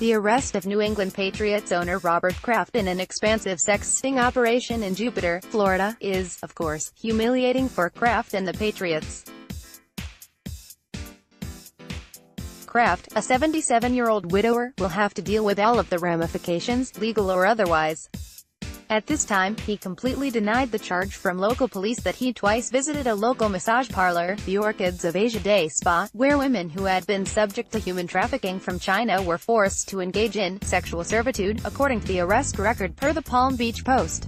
The arrest of New England Patriots owner Robert Kraft in an expansive sex sting operation in Jupiter, Florida, is, of course, humiliating for Kraft and the Patriots. Kraft, a 77-year-old widower, will have to deal with all of the ramifications, legal or otherwise. At this time, he completely denied the charge from local police that he twice visited a local massage parlor, the Orchids of Asia Day Spa, where women who had been subject to human trafficking from China were forced to engage in sexual servitude, according to the arrest record per the Palm Beach Post.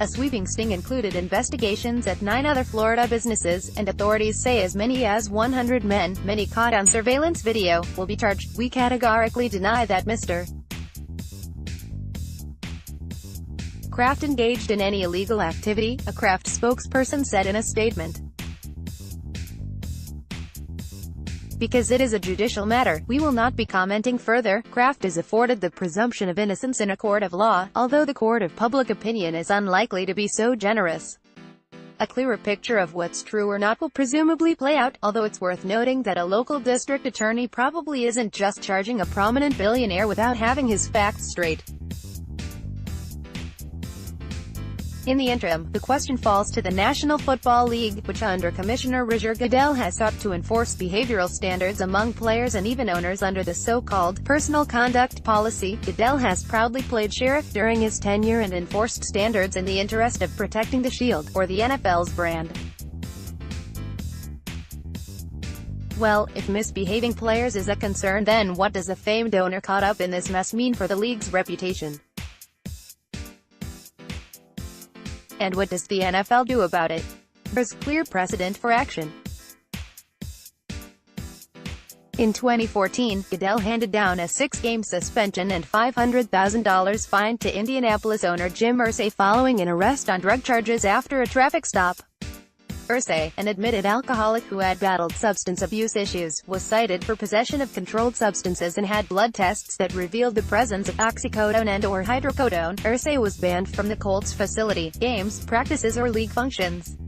A sweeping sting included investigations at 9 other Florida businesses, and authorities say as many as 100 men, many caught on surveillance video, will be charged. "We categorically deny that Mr. Kraft engaged in any illegal activity," a Kraft spokesperson said in a statement. "Because it is a judicial matter, we will not be commenting further." Kraft is afforded the presumption of innocence in a court of law, although the court of public opinion is unlikely to be so generous. A clearer picture of what's true or not will presumably play out, although it's worth noting that a local district attorney probably isn't just charging a prominent billionaire without having his facts straight. In the interim, the question falls to the National Football League, which under Commissioner Roger Goodell has sought to enforce behavioral standards among players and even owners under the so-called personal conduct policy. Goodell has proudly played sheriff during his tenure and enforced standards in the interest of protecting the Shield, or the NFL's brand. Well, if misbehaving players is a concern, then what does a famed owner caught up in this mess mean for the league's reputation? And what does the NFL do about it? There's clear precedent for action. In 2014, Goodell handed down a 6-game suspension and $500,000 fine to Indianapolis owner Jim Irsay following an arrest on drug charges after a traffic stop. Irsay, an admitted alcoholic who had battled substance abuse issues, was cited for possession of controlled substances and had blood tests that revealed the presence of oxycodone and/or hydrocodone. Irsay was banned from the Colts facility, games, practices or league functions.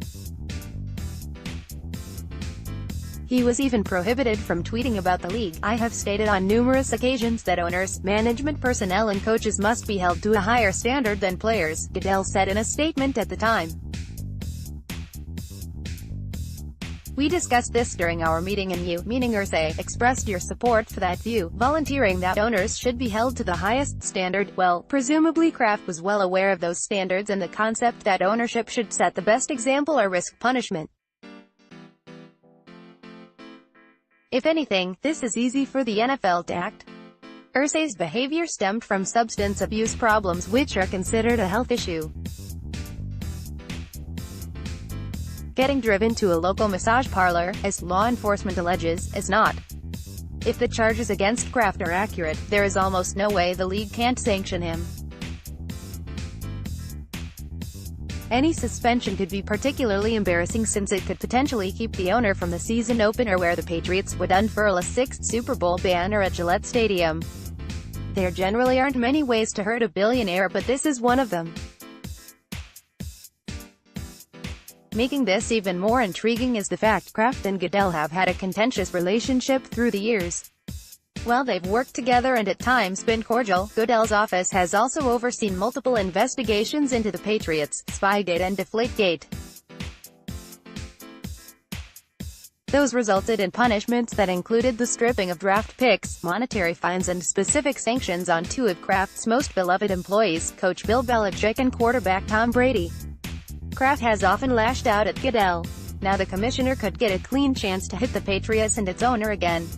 He was even prohibited from tweeting about the league. "I have stated on numerous occasions that owners, management personnel and coaches must be held to a higher standard than players," Goodell said in a statement at the time. "We discussed this during our meeting and you," meaning Irsay, "expressed your support for that view, volunteering that owners should be held to the highest standard." Well, presumably Kraft was well aware of those standards and the concept that ownership should set the best example or risk punishment. If anything, this is easy for the NFL to act. Irsay's behavior stemmed from substance abuse problems, which are considered a health issue. Getting driven to a local massage parlor, as law enforcement alleges, is not. If the charges against Kraft are accurate, there is almost no way the league can't sanction him. Any suspension could be particularly embarrassing since it could potentially keep the owner from the season opener where the Patriots would unfurl a 6th Super Bowl banner at Gillette Stadium. There generally aren't many ways to hurt a billionaire, but this is one of them. Making this even more intriguing is the fact Kraft and Goodell have had a contentious relationship through the years. While they've worked together and at times been cordial, Goodell's office has also overseen multiple investigations into the Patriots, Spygate and Deflategate. Those resulted in punishments that included the stripping of draft picks, monetary fines and specific sanctions on 2 of Kraft's most beloved employees, coach Bill Belichick and quarterback Tom Brady. Kraft has often lashed out at Goodell. Now the commissioner could get a clean chance to hit the Patriots and its owner again.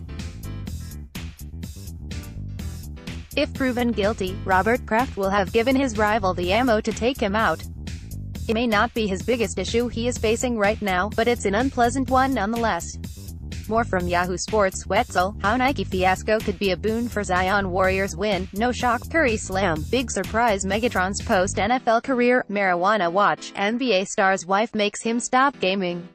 If proven guilty, Robert Kraft will have given his rival the ammo to take him out. It may not be his biggest issue he is facing right now, but it's an unpleasant one nonetheless. More from Yahoo Sports. Wetzel, how Nike fiasco could be a boon for Zion Warriors win, no shock. Curry slam, big surprise Megatron's post-NFL career, marijuana watch, NBA star's wife makes him stop gaming.